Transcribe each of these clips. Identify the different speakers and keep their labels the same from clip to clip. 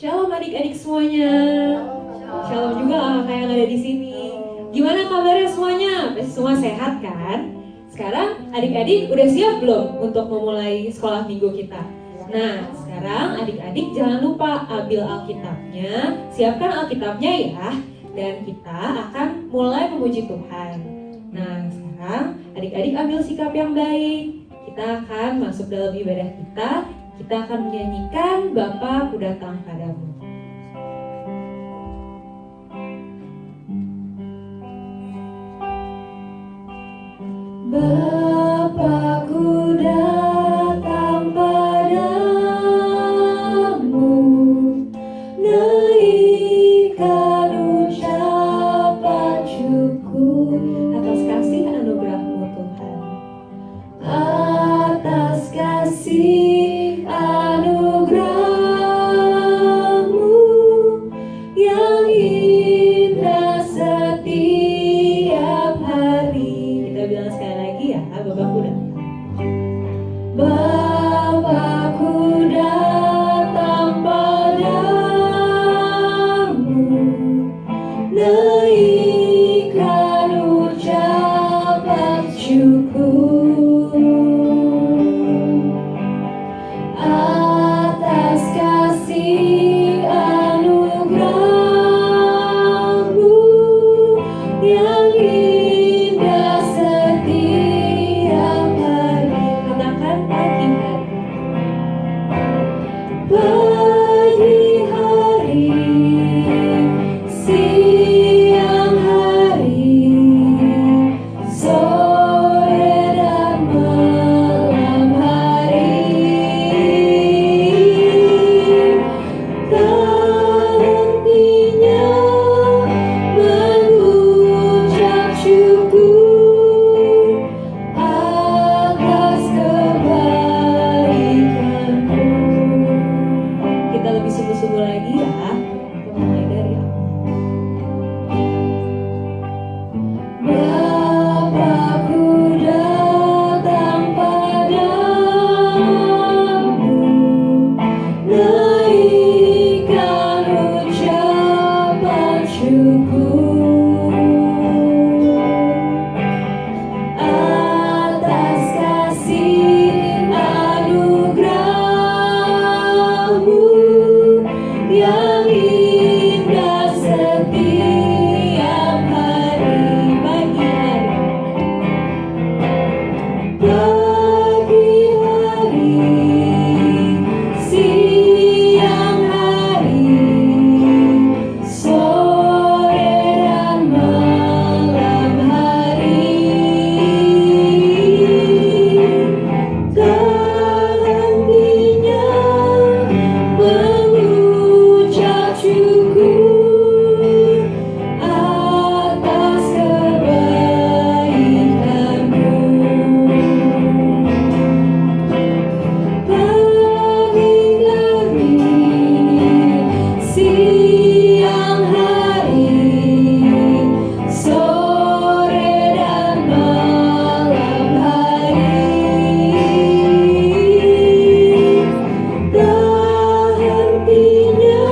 Speaker 1: Shalom adik-adik semuanya. Shalom juga kakak yang ada di sini. Gimana kabarnya semuanya? Pasti semua sehat kan? Sekarang adik-adik udah siap belum untuk memulai sekolah minggu kita? Nah, sekarang adik-adik jangan lupa ambil Alkitabnya, siapkan Alkitabnya ya. Dan kita akan mulai memuji Tuhan. Nah, sekarang adik-adik ambil sikap yang baik. Kita akan masuk dalam ibadah kita. Kita akan menyanyikan Bapa Ku Datang Padamu. Bapa-Ku datang padamu, naikkan ucapan syukur atas kasih anugerah-Mu Tuhan, atas kasih anugerah-Mu yang indah setiap hari. Kita bilang sekali lagi ya, Bapa-Ku datang. Bapa-Ku datang padamu, naikkan ucapan syukur atas kasih anugerah-Mu yang indah setiap hari. Katakan pagi hari. Pagi hari, siang hari, sore dan malam hari, tak hentinya mengucap syukur atas kebaikan-Mu. Kita lebih sungguh-sungguh lagi ya. Kita mulai dari awal. Bapa-Ku datang padamu, naikkan ucapan syukur atas kasih anugerah-Mu yang indah setiap hari. Pagi hari, siang hari, sore dan malam hari, tak hentinya mengucap syukur atas kebaikan-Mu. Pagi hari, siang hari, sore dan malam hari, tak hentinya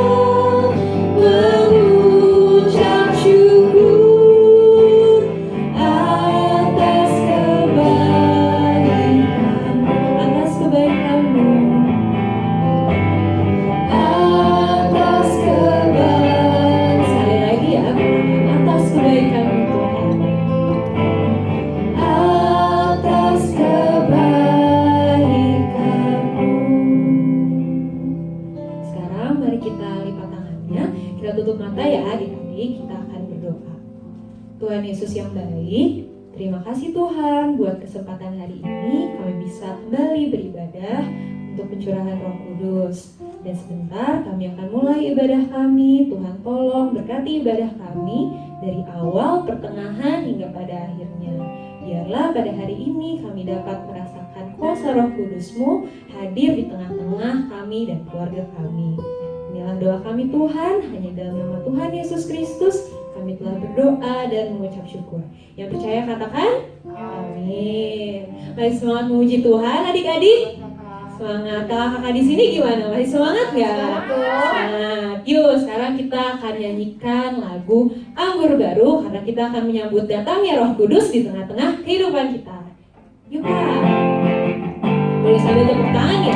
Speaker 1: mengucap syukur atas kebaikan-Mu, atas kebaikan-Mu, atas kebaikan. Sekali lagi ya, atas kebaikan-Mu Tuhan, atas kebaikan-Mu. Sekarang mari kita lipat tangannya, kita tutup mata ya adik-adik, kita akan berdoa. Tuhan Yesus yang baik, terima kasih Tuhan buat kesempatan hari ini kami bisa kembali beribadah untuk pencurahan Roh Kudus. Dan sebentar kami akan mulai ibadah kami. Tuhan tolong berkati ibadah kami dari awal, pertengahan hingga pada akhirnya. Biarlah pada hari ini kami dapat merasakan kuasa Roh Kudus-Mu hadir di tengah-tengah kami dan keluarga kami. Inilah doa kami Tuhan, hanya dalam nama Tuhan Yesus Kristus kami telah berdoa dan mengucap syukur. Yang percaya katakan amin. Mari semangat memuji Tuhan adik-adik. Semangat. Kakak di sini gimana? Masih semangat nggak? Semangat. Yuk, sekarang kita akan nyanyikan lagu Anggur Baru karena kita akan menyambut datangnya Roh Kudus di tengah-tengah kehidupan kita. Yuk Kak. Boleh sambil tepuk tangan ya.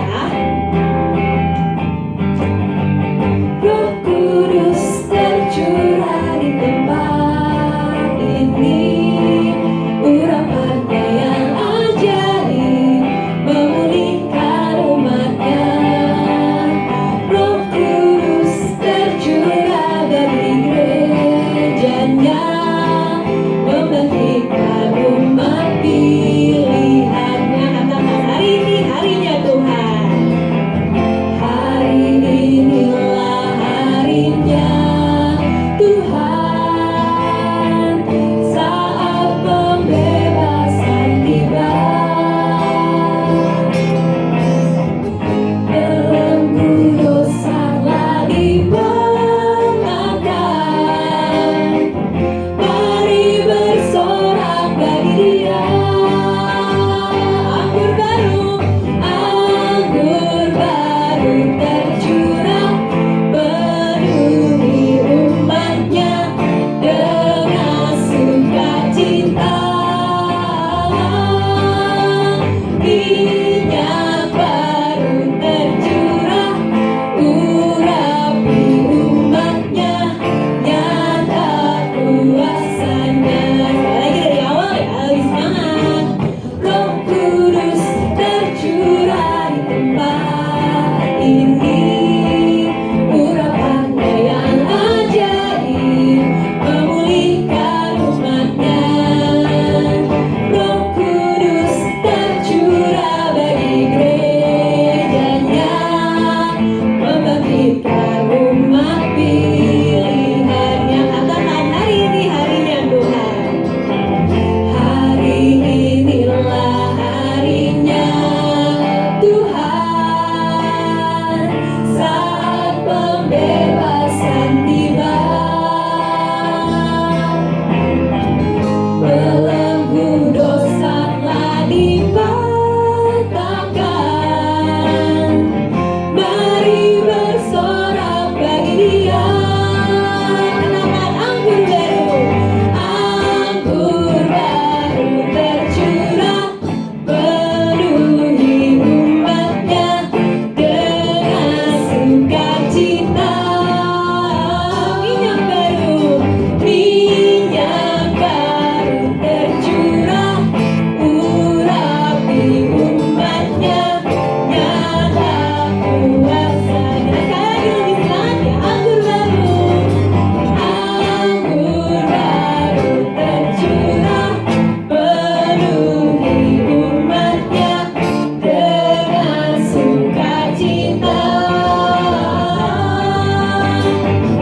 Speaker 1: Roh Kudus tercurah di tempat ini, urapannya yang ajaib memulihkan umatnya. Roh Kudus tercurah dari gerejanya, membangkitkan umat pilihannya. Katakan hari ini harinya Tuhan. Hari inilah harinya Tuhan, saat pembebasan tiba. Belenggu dosa telah dibanggakan, mari bersorak bagi Dia. Anggur baru tercurah, penuhi umatnya dengan sukacita. Minyak baru tercurah, urapi umatnya, nyata kuasanya. Sekali lagi dari awal ya, lebih semangat. Roh Kudus tercurah di tempat ini, urapannya yang ajaib memulihkan umatnya. Roh Kudus tercurah bagi gerejanya, membangkitkan umat pilihannya. Katakan hari ini harinya Tuhan. Hari inilah harinya Tuhan, saat pembebasan tiba. Belenggu dosa telah dipatahkan, mari bersorak bagi Dia. Katakan anggur baru tercurah, penuhi umatnya dengan sukacita. Minyak baru tercurah, urapi umatnya, nyata kuasanya. Sekali lagi lebih semangat ya. Anggur baru tercurah, penuhi umatnya dengan sukacita.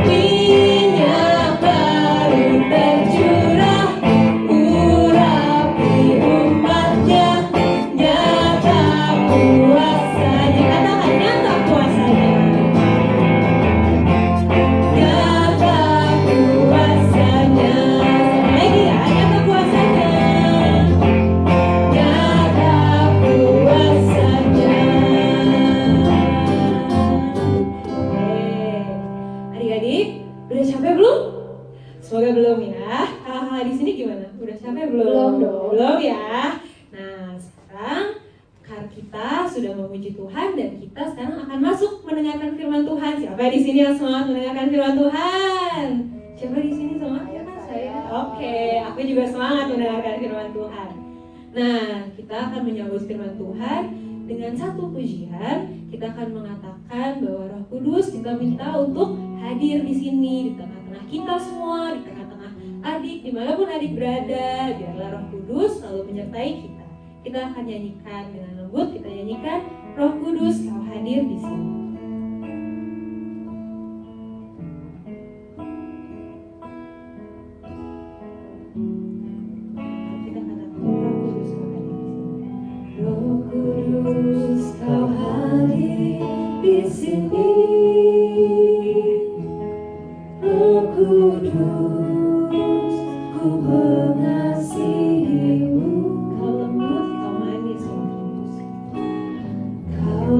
Speaker 1: Minyak baru tercurah, urapi umatnya, nyata kuasanya. Katakan nyata kuasanya. Nyata kuasanya. Sekali lagi ya, nyata kuasanya. Nyata kuasanya. Adik-adik, udah capek belum? Semoga belum ya. Kakak di sini gimana? Udah capek belum?
Speaker 2: Belum dong.
Speaker 1: Belum ya. Nah, sekarang kita sudah memuji Tuhan dan kita sekarang akan masuk mendengarkan firman Tuhan. Siapa di sini yang semangat mendengarkan firman Tuhan? Siapa di sini semangat? Ya, saya. Oke, aku juga semangat mendengarkan firman Tuhan. Nah, kita akan menyambut firman Tuhan dengan satu pujian. Kita akan mengatakan bahwa Roh Kudus kita minta untuk hadir di sini di tengah-tengah kita semua, di tengah-tengah adik, dimanapun adik berada. Biarlah Roh Kudus selalu menyertai kita. Kita akan nyanyikan dengan lembut. Kita nyanyikan Roh Kudus kau hadir di sini. Kita katakan Roh Kudus kau hadir di sini. Roh Kudus kau hadir di sini. Roh Kudus ku mengasihimu. Kau lembut, kau manis, Roh Kudus. Kau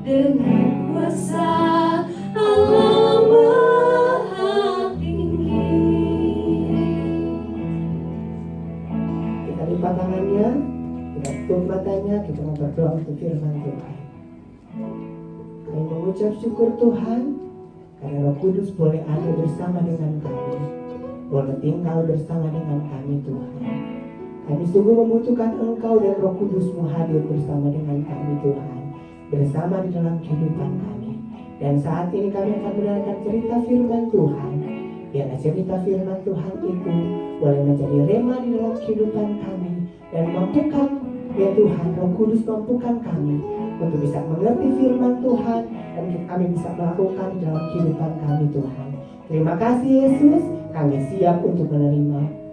Speaker 1: dengan kuasa Allah Maha Tinggi.
Speaker 2: Kita lipat tangannya, kita tutup matanya, kita mau berdoa untuk firman Tuhan. Kami mengucap syukur Tuhan karena Roh Kudus boleh ada bersama dengan kami, boleh tinggal bersama dengan kami Tuhan. Kami sungguh membutuhkan Engkau dan Roh Kudus-Mu hadir bersama dengan kami Tuhan, bersama di dalam kehidupan kami. Dan saat ini kami akan mendengarkan cerita firman Tuhan. Biarlah cerita firman Tuhan itu boleh menjadi rema di dalam kehidupan kami, dan mampukan ya Tuhan, Roh Kudus mampukan kami untuk bisa mengerti firman Tuhan, dan kami bisa melakukan di dalam kehidupan kami Tuhan. Terima kasih Yesus, kami siap untuk menerima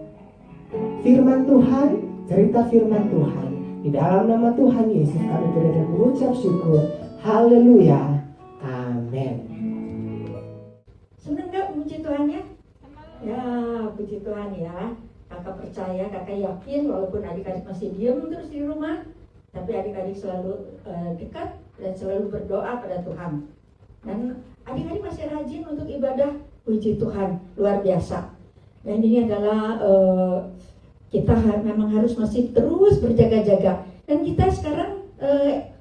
Speaker 2: firman Tuhan, cerita firman Tuhan. Di dalam nama Tuhan Yesus kami berdoa mengucap syukur. Haleluya. Amin.
Speaker 3: Senang gak puji Tuhannya? Ya, puji Tuhan ya. Kakak percaya, kakak yakin walaupun adik-adik masih diam terus di rumah, tapi adik-adik selalu dekat dan selalu berdoa pada Tuhan. Dan adik-adik masih rajin untuk ibadah. Puji Tuhan, luar biasa. Dan ini adalah kita memang harus masih terus berjaga-jaga. Dan kita sekarang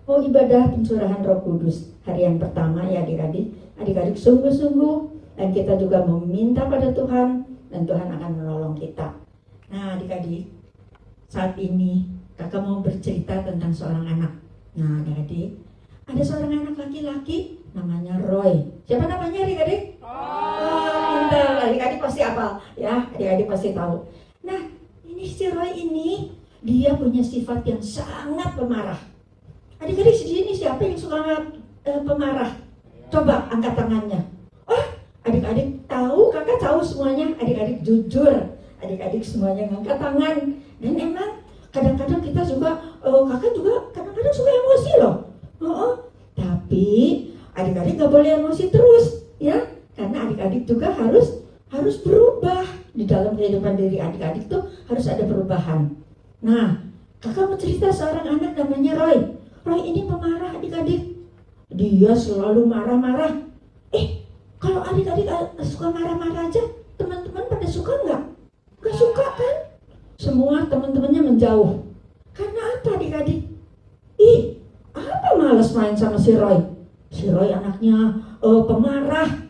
Speaker 3: mau ibadah pencurahan Roh Kudus hari yang pertama ya adik-adik. Adik-adik sungguh-sungguh, dan kita juga meminta pada Tuhan, dan Tuhan akan menolong kita. Nah adik-adik, saat ini kakak mau bercerita tentang seorang anak. Nah adik-adik, ada seorang anak laki-laki namanya Roy. Siapa namanya adik-adik? Pintar, adik-adik pasti hafal ya, adik-adik pasti tahu. Nah ini si Roy ini, dia punya sifat yang sangat pemarah. Adik-adik sini siapa yang suka pemarah? Coba angkat tangannya. Oh, adik-adik tahu, kakak tahu semuanya. Adik-adik jujur, adik-adik semuanya ngangkat tangan. Dan emang kadang-kadang kita juga, kakak juga kadang-kadang suka emosi loh. Tapi adik-adik gak boleh emosi terus, ya. Karena adik-adik juga harus berubah. Di dalam kehidupan diri adik-adik tuh harus ada perubahan. Nah, kakak mau cerita seorang anak namanya Roy. Roy ini pemarah adik-adik. Dia selalu marah-marah. Kalau adik-adik suka marah-marah aja, teman-teman pada suka nggak? Nggak suka kan? Semua teman-temannya menjauh. Karena apa adik-adik? Apa males main sama si Roy? Si Roy anaknya pemarah.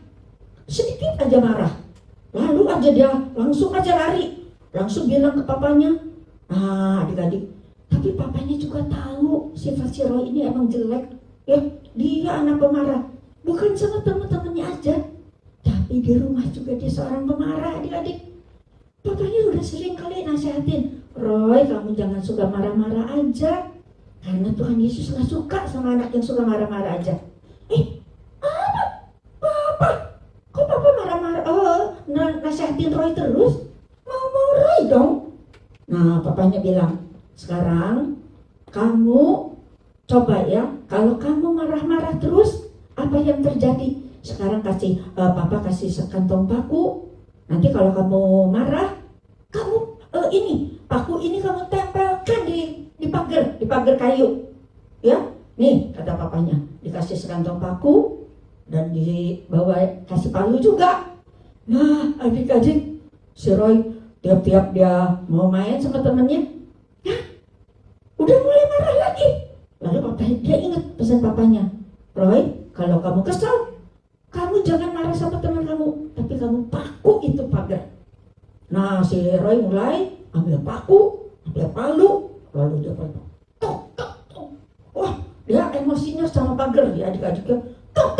Speaker 3: Sedikit aja marah, lalu aja dia langsung aja lari, langsung bilang ke papanya. Nah adik-adik, tapi papanya juga tahu sifat si Roy ini emang jelek. Ya, dia anak pemarah, bukan sama teman-temannya aja, tapi di rumah juga dia seorang pemarah adik-adik. Papanya udah sering kali nasihatin, Roy kamu jangan suka marah-marah aja, karena Tuhan Yesus gak suka sama anak yang suka marah-marah aja. Papa, kok papa marah-marah, nasihatin Roy terus? Mau Roy dong. Nah papanya bilang, sekarang kamu coba ya, kalau kamu marah-marah terus, apa yang terjadi? Sekarang papa kasih sekantong paku. Nanti kalau kamu marah, kamu paku ini kamu tempelkan di pagar kayu. Ya, nih kata papanya, dikasih sekantong paku dan dibawa kasih palu juga. Nah, adik-adik, si Roy tiap-tiap dia mau main sama temannya, udah mulai marah lagi. Lalu papanya, dia ingat pesan papanya, Roy, kalau kamu kesal, kamu jangan marah sama teman kamu, tapi kamu paku itu pagar. Nah, si Roy mulai ambil paku, ambil palu, lalu dia tok. Wah, dia emosinya sama pagar, ya adik-adiknya, tok.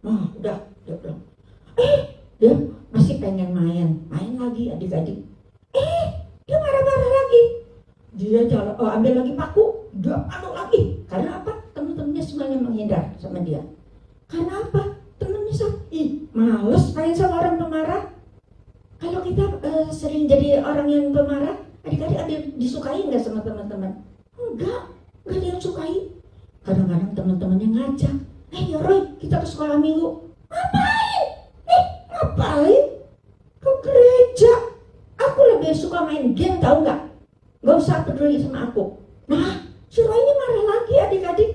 Speaker 3: Nah, udah, dia bilang, dia masih pengen main lagi adik-adik. Dia marah-marah lagi. Dia ambil lagi paku, dia palu lagi. Karena apa? Teman-temannya semuanya menghindar sama dia. Karena apa? Temennya males main sama orang pemarah. Kalau kita sering jadi orang yang pemarah, adik-adik ada disukai nggak sama teman-teman? Enggak ada yang sukai. Kadang-kadang teman-temannya ngajak, ya Roy, kita ke sekolah minggu. Ngapain? Ke gereja. Aku lebih suka main game, tahu nggak? Gak usah peduli sama aku. Nah, si Roy ini marah lagi adik-adik.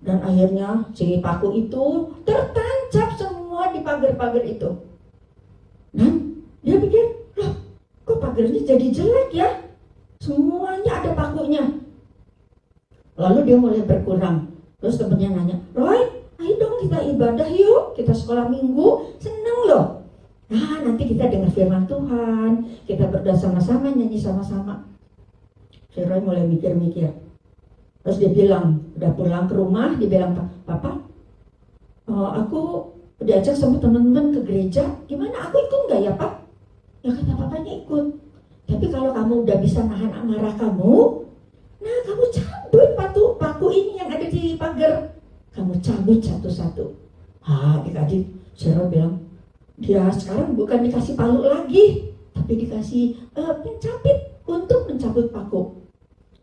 Speaker 3: Dan akhirnya si paku itu tertancap semua di pagar-pagar itu. Dan dia pikir, loh kok pagarnya jadi jelek ya? Semuanya ada pakunya. Lalu dia mulai berkurang. Terus temennya nanya, Roy, ayo dong kita ibadah yuk, kita sekolah minggu, seneng loh. Nah nanti kita dengar firman Tuhan, kita berdoa sama-sama, nyanyi sama-sama. Si Roy mulai mikir-mikir. Terus dia bilang, udah pulang ke rumah, dia bilang, Papa, aku diajak sama teman-teman ke gereja, gimana aku ikut nggak ya Pak? Ya kata papanya ikut. Tapi kalau kamu udah bisa nahan amarah kamu, nah kamu cabut paku ini yang ada di pagar. Kamu cabut satu-satu. Adik-adik, Sarah bilang, dia sekarang bukan dikasih palu lagi, tapi dikasih pencapit untuk mencabut paku.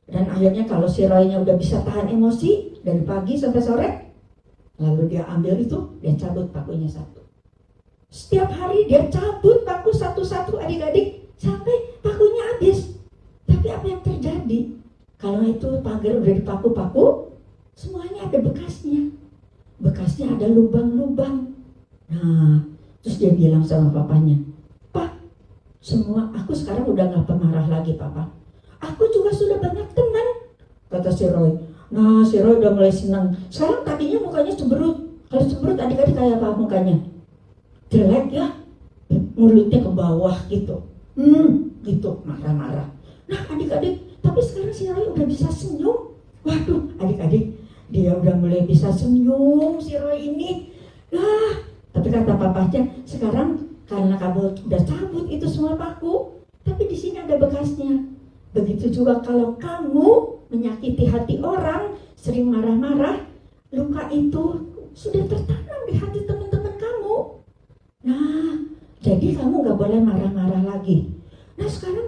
Speaker 3: Dan akhirnya kalau si Roy-nya udah bisa tahan emosi dari pagi sampai sore, lalu dia ambil itu, dia cabut pakunya satu. Setiap hari dia cabut paku satu-satu adik-adik sampai pakunya habis. Tapi apa yang terjadi? Kalau itu pagar udah dipaku-paku, semuanya ada bekasnya. Bekasnya ada lubang-lubang. Nah, terus dia bilang sama papanya, Pak, aku sekarang udah gak pemarah lagi Papa. Aku juga sudah banyak teman, kata si Roy. Nah, si Roy udah mulai senang. Sekarang tadinya mukanya cemberut. Kalau cemberut adik-adik kayak apa mukanya? Jelek ya, mulutnya ke bawah gitu. Gitu, marah-marah. Nah adik-adik, tapi sekarang si Roy udah bisa senyum. Waduh, adik-adik, dia udah mulai bisa senyum si Roy ini. Nah, tapi kata papanya, sekarang karena kamu udah cabut itu semua paku, tapi di sini ada bekasnya. Begitu juga kalau kamu menyakiti hati orang, sering marah-marah, luka itu sudah tertanam di hati teman-teman kamu. Nah, jadi kamu gak boleh marah-marah lagi. Nah sekarang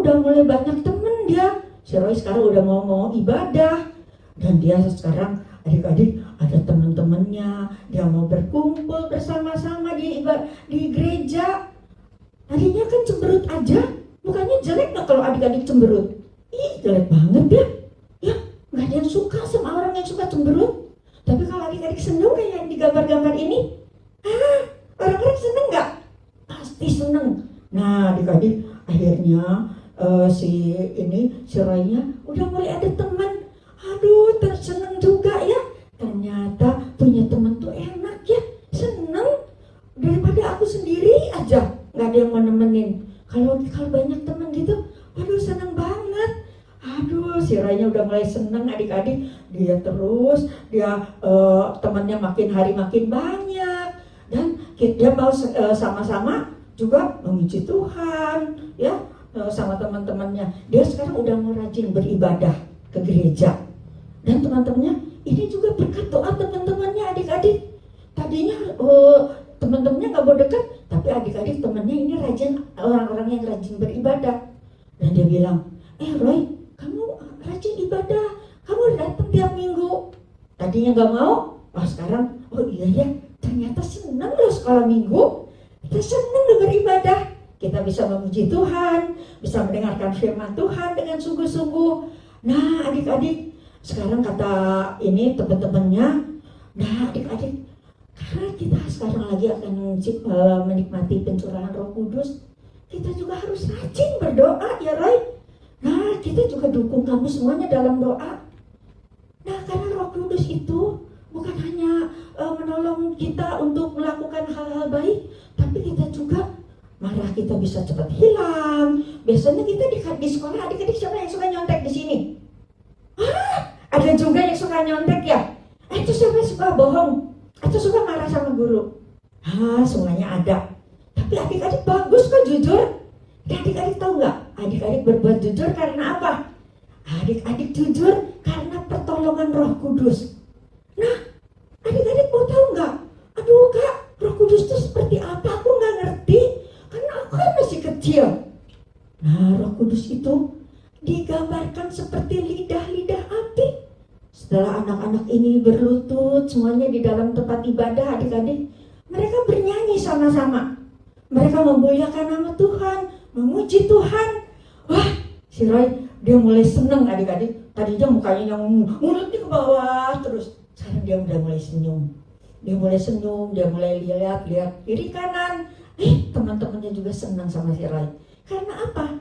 Speaker 3: udah mulai banyak temen dia. Si Roy sekarang udah mau ibadah. Dan dia sekarang adik-adik ada teman-temannya. Dia mau berkumpul bersama-sama di gereja. Tadinya kan cemberut aja. Mukanya jelek gak kalau adik-adik cemberut? Ih jelek banget ya. Ya gak ada yang suka sama orang yang suka cemberut. Tapi kalau adik-adik senyum kayak di gambar-gambar ini, orang-orang seneng gak? Pasti seneng. Nah adik-adik akhirnya si Roy-nya udah mulai ada teman. Aduh terseneng juga ya. Ternyata punya teman tuh enak ya. Seneng daripada aku sendiri aja gak ada yang mau nemenin. Kalau banyak teman gitu, aduh seneng banget. Aduh si Roy-nya udah mulai seneng adik-adik. Dia temannya makin hari makin banyak. Dan dia mau sama-sama juga memuji Tuhan ya sama teman-temannya. Dia sekarang udah mau rajin beribadah ke gereja. Dan teman-temannya ini juga berkat doa teman-temannya adik-adik. Tadinya teman-temannya gak mau dekat, tapi adik-adik temannya ini rajin, orang-orang yang rajin beribadah. Dan dia bilang, Roy, kamu rajin ibadah, kamu datang tiap minggu. Tadinya gak mau, sekarang oh iya ya, ternyata senang loh sekolah minggu. Kita senang beribadah. Kita bisa memuji Tuhan, bisa mendengarkan firman Tuhan dengan sungguh-sungguh. Nah adik-adik, sekarang kata ini teman-temannya, nah adik-adik, karena kita sekarang lagi akan menikmati pencurahan Roh Kudus, kita juga harus rajin berdoa ya Roy. Nah kita juga dukung kamu semuanya dalam doa. Nah karena Roh Kudus itu bukan hanya menolong kita untuk melakukan hal-hal baik, tapi kita juga marah kita bisa cepat hilang. Biasanya kita di sekolah adik-adik siapa yang suka nyontek di sini? Ada juga yang suka nyontek ya? Itu siapa yang suka bohong? Atau suka marah sama guru? Semuanya ada. Tapi adik-adik bagus kok jujur. Adik-adik tahu nggak? Adik-adik berbuat jujur karena apa? Adik-adik jujur karena pertolongan Roh Kudus. Nah, adik-adik mau tahu nggak? Aduh kak, Roh Kudus itu seperti apa? Aku nggak ngerti. Karena aku kan masih kecil. Nah, Roh Kudus itu digambarkan seperti lidah-lidah api. Setelah anak-anak ini berlutut semuanya di dalam tempat ibadah adik-adik, mereka bernyanyi sama-sama. Mereka memuliakan nama Tuhan, memuji Tuhan. Wah, si Roy dia mulai senang adik-adik. Tadinya mukanya yang mulutnya ke bawah terus. Sekarang dia udah mulai senyum. Dia mulai lihat kiri kanan. Teman-temannya juga senang sama si Roy. Karena apa?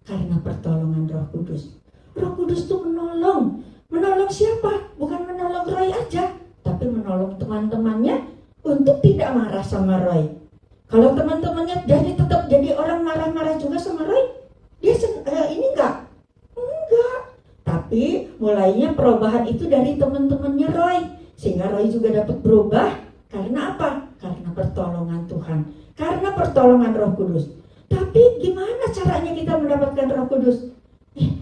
Speaker 3: Karena pertolongan Roh Kudus. Roh Kudus itu menolong. Menolong siapa? Bukan menolong Roy aja, tapi menolong teman-temannya untuk tidak marah sama Roy. Kalau teman-temannya tetap jadi orang marah-marah juga sama Roy, dia ini enggak. Tapi mulainya perubahan itu dari teman-temannya Roy, sehingga Roy juga dapat berubah. Karena apa? Karena pertolongan Tuhan, karena pertolongan Roh Kudus. Tapi gimana caranya kita mendapatkan Roh Kudus?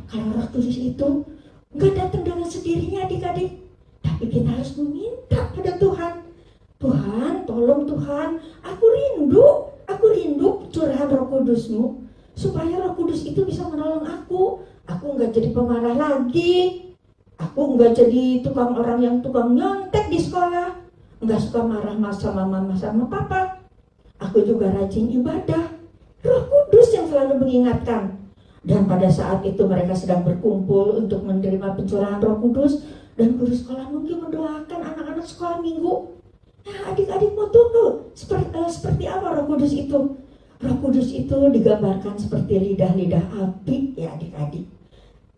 Speaker 3: Kalau Roh Kudus itu nggak datang dengan sendirinya adik-adik, tapi kita harus meminta pada Tuhan. Tuhan, tolong Tuhan, aku rindu curahan Roh Kudus-Mu, supaya Roh Kudus itu bisa menolong aku. Aku nggak jadi pemarah lagi, aku nggak jadi orang yang tukang nyontek di sekolah, nggak suka marah sama mama sama papa. Aku juga rajin ibadah. Roh Kudus yang selalu mengingatkan. Dan pada saat itu mereka sedang berkumpul untuk menerima pencurahan Roh Kudus, dan guru sekolah mungkin mendoakan anak-anak sekolah minggu. Nah, adik-adik mau tunggu seperti apa Roh Kudus itu? Roh Kudus itu digambarkan seperti lidah-lidah api, ya adik-adik.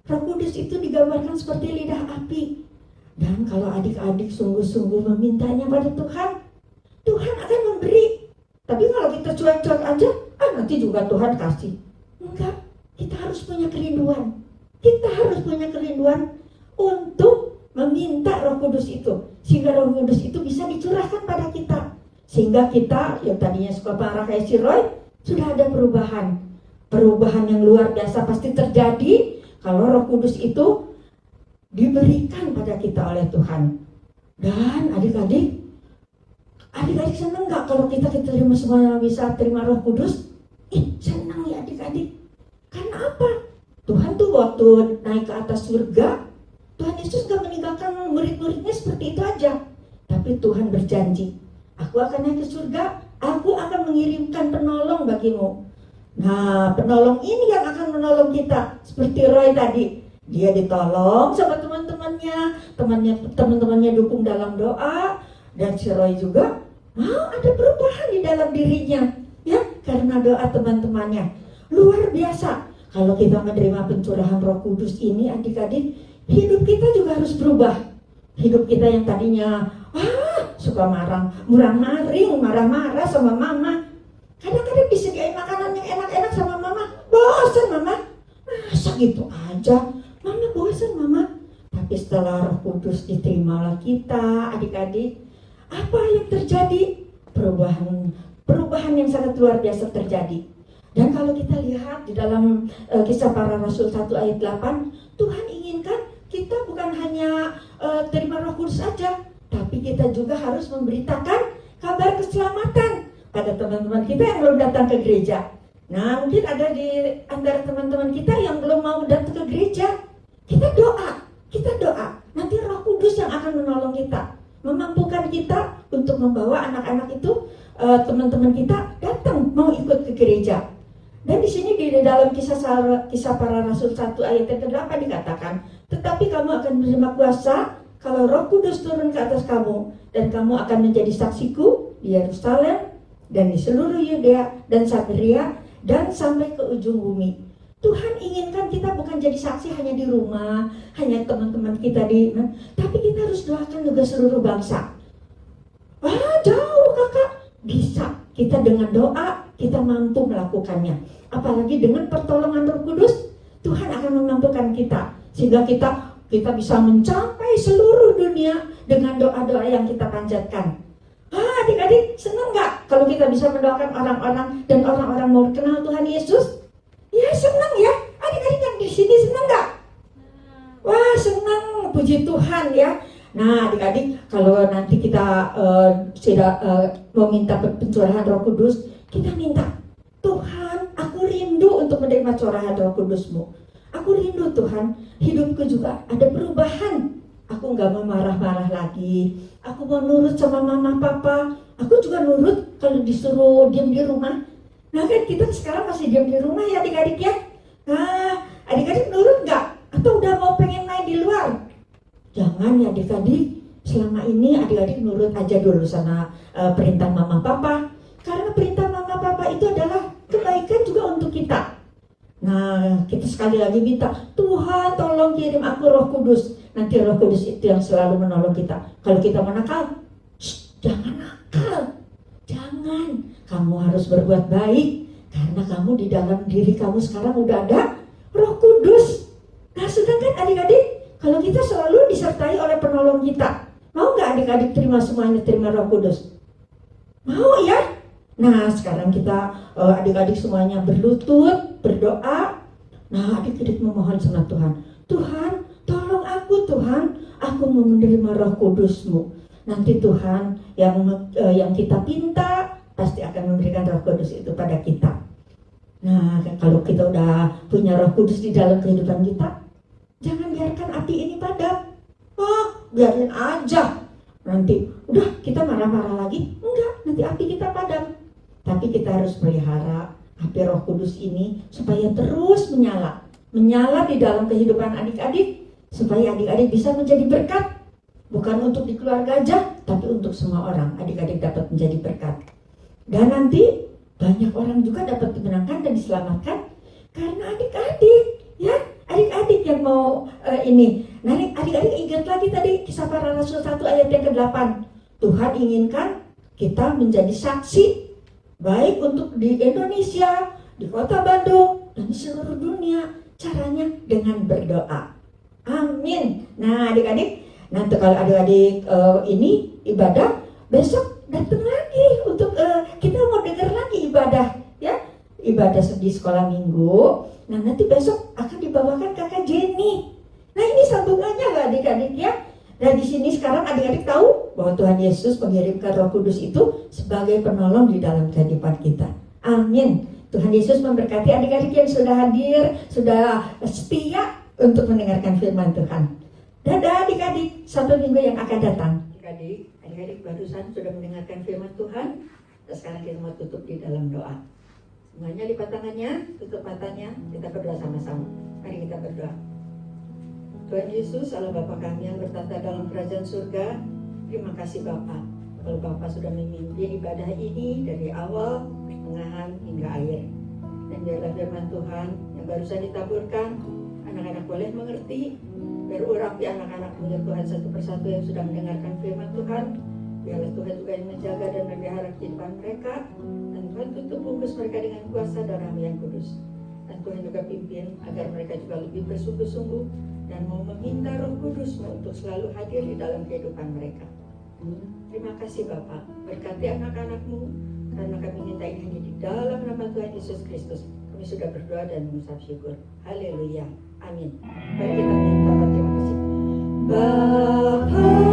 Speaker 3: Roh Kudus itu digambarkan seperti lidah api. Dan kalau adik-adik sungguh-sungguh memintanya pada Tuhan, Tuhan akan memberi. Tapi kalau kita cuek-cuek aja, nanti juga Tuhan kasih. Enggak, kita harus punya kerinduan. Kita harus punya kerinduan untuk meminta Roh Kudus itu, sehingga Roh Kudus itu bisa dicurahkan pada kita, sehingga kita yang tadinya suka marah kayak si Roy, sudah ada perubahan yang luar biasa pasti terjadi kalau Roh Kudus itu diberikan pada kita oleh Tuhan. Dan adik-adik senang nggak kalau kita terima semuanya, bisa terima Roh Kudus? Senang ya adik-adik. Karena apa? Tuhan tuh waktu naik ke atas surga, Tuhan Yesus gak meninggalkan murid-muridnya seperti itu aja. Tapi Tuhan berjanji, aku akan naik ke surga, aku akan mengirimkan penolong bagimu. Nah, penolong ini yang akan menolong kita. Seperti Roy tadi, dia ditolong sama teman-temannya dukung dalam doa. Dan si Roy juga ada perubahan di dalam dirinya, ya, karena doa teman-temannya. Luar biasa. Kalau kita menerima pencurahan Roh Kudus ini, adik-adik, hidup kita juga harus berubah. Hidup kita yang tadinya suka marah-marah sama mama. Kadang-kadang disediain makanan yang enak-enak sama mama, bosan mama. Masa gitu aja, mama bosan mama. Tapi setelah Roh Kudus diterima oleh kita, adik-adik, apa yang terjadi? Perubahan yang sangat luar biasa terjadi. Dan kalau kita lihat di dalam Kisah Para Rasul 1 ayat 8, Tuhan inginkan kita bukan hanya terima Roh Kudus saja, tapi kita juga harus memberitakan kabar keselamatan pada teman-teman kita yang belum datang ke gereja. Nah, mungkin ada di antara teman-teman kita yang belum mau datang ke gereja. Kita doa. Nanti Roh Kudus yang akan menolong kita, memampukan kita untuk membawa anak-anak itu, teman-teman kita datang mau ikut ke gereja. Dan di sini di dalam kisah Para Rasul 1 ayat yang ke-8 dikatakan, tetapi kamu akan menerima kuasa kalau Roh Kudus turun ke atas kamu, dan kamu akan menjadi saksiku di Yerusalem dan di seluruh Yudea dan Samaria dan sampai ke ujung bumi. Tuhan inginkan kita bukan jadi saksi hanya di rumah, hanya teman-teman kita tapi kita harus doakan juga seluruh bangsa. Jauh kakak, bisa. Kita dengan doa, kita mampu melakukannya. Apalagi dengan pertolongan Roh Kudus, Tuhan akan memampukan kita. Sehingga kita bisa mencapai seluruh dunia dengan doa-doa yang kita panjatkan. Adik-adik, senang gak kalau kita bisa mendoakan orang-orang dan orang-orang mau kenal Tuhan Yesus? Ya senang ya. Adik-adik yang di sini senang gak? Wah senang, puji Tuhan ya. Nah adik-adik, kalau nanti kita meminta pencurahan Roh Kudus, kita minta, Tuhan aku rindu untuk menerima curahan Roh Kudus-Mu. Aku rindu Tuhan, hidupku juga ada perubahan. Aku gak mau marah-marah lagi. Aku mau nurut sama mama papa. Aku juga nurut kalau disuruh diam di rumah. Nah kan kita sekarang masih diam di rumah ya adik-adik ya. Nah adik-adik nurut gak? atau udah mau pengen main di luar? Jangan ya adik-adik, selama ini adik-adik nurut aja dulu sama perintah mama papa. Karena perintah mama papa itu adalah kebaikan juga untuk kita. Nah, kita sekali lagi minta, Tuhan tolong kirim aku Roh Kudus. Nanti Roh Kudus itu yang selalu menolong kita. Kalau kita mau nakal, jangan nakal. Jangan. Kamu harus berbuat baik. Karena kamu di dalam diri kamu sekarang udah ada Roh Kudus. Nah, sedangkan adik-adik, kalau kita selalu disertai oleh penolong kita, mau nggak adik-adik terima semuanya, terima Roh Kudus? Mau ya? Nah, sekarang kita adik-adik semuanya berlutut, berdoa. Nah, adik-adik memohon sama Tuhan. Tuhan, tolong aku Tuhan, aku mau menerima Roh Kudus-Mu. Nanti Tuhan yang kita pinta pasti akan memberikan Roh Kudus itu pada kita. Nah, kalau kita udah punya Roh Kudus di dalam kehidupan kita, jangan biarkan api ini padam. Oh, biarin aja. Nanti udah kita marah-marah lagi. Enggak, nanti api kita padam. Tapi kita harus pelihara api Roh Kudus ini supaya terus menyala. Menyala di dalam kehidupan adik-adik. Supaya adik-adik bisa menjadi berkat. Bukan untuk di keluarga aja, tapi untuk semua orang. Adik-adik dapat menjadi berkat. Dan nanti banyak orang juga dapat dimenangkan dan diselamatkan karena adik-adik, ya. Adik-adik yang mau ini. Nah, adik-adik ingat lagi tadi Kisah Para Rasul 1 ayat yang ke-8. Tuhan inginkan kita menjadi saksi baik untuk di Indonesia, di Kota Bandung, dan di seluruh dunia. Caranya dengan berdoa. Amin. Nah, adik-adik, nanti kalau adik-adik ini ibadah, besok datang lagi untuk kita mau dengar lagi ibadah, ya. Ibadah di sekolah minggu. Nah, nanti besok akan dibawakan kakak Jenny. Nah, ini sambungannya lah adik-adik ya. Dan di sini sekarang adik-adik tahu bahwa Tuhan Yesus mengirimkan Roh Kudus itu sebagai penolong di dalam kehidupan kita. Amin. Tuhan Yesus memberkati adik-adik yang sudah hadir, sudah setia untuk mendengarkan firman Tuhan. Dadah adik-adik, sampai minggu yang akan datang. Adik-adik barusan sudah mendengarkan firman Tuhan. Dan sekarang kita mau tutup di dalam doa. Semuanya lipat tangannya, tutup matanya, kita berdoa sama-sama. Mari kita berdoa. Tuhan Yesus, Allah Bapa kami yang bertata dalam kerajaan surga, terima kasih Bapa. Kalau Bapa sudah memimpin ibadah ini dari awal, pertengahan hingga akhir. Dan biarlah firman Tuhan yang barusan ditaburkan, anak-anak boleh mengerti, berurapi anak-anakmu ya Tuhan satu persatu yang sudah mendengarkan firman Tuhan. Biarlah Tuhan juga yang menjaga dan memelihara kehidupan mereka. Dan Tuhan tutup bungkus mereka dengan kuasa dan Roh yang kudus. Dan Tuhan juga pimpin agar mereka juga lebih bersungguh-sungguh dan mau meminta Roh Kudus-Mu untuk selalu hadir di dalam kehidupan mereka. Terima kasih Bapa, berkati anak-anak-Mu, karena kami minta ini hanya di dalam nama Tuhan Yesus Kristus. Kami sudah berdoa dan mengucap syukur. Haleluya. Amin. Mari kita minta terima kasih. Bapa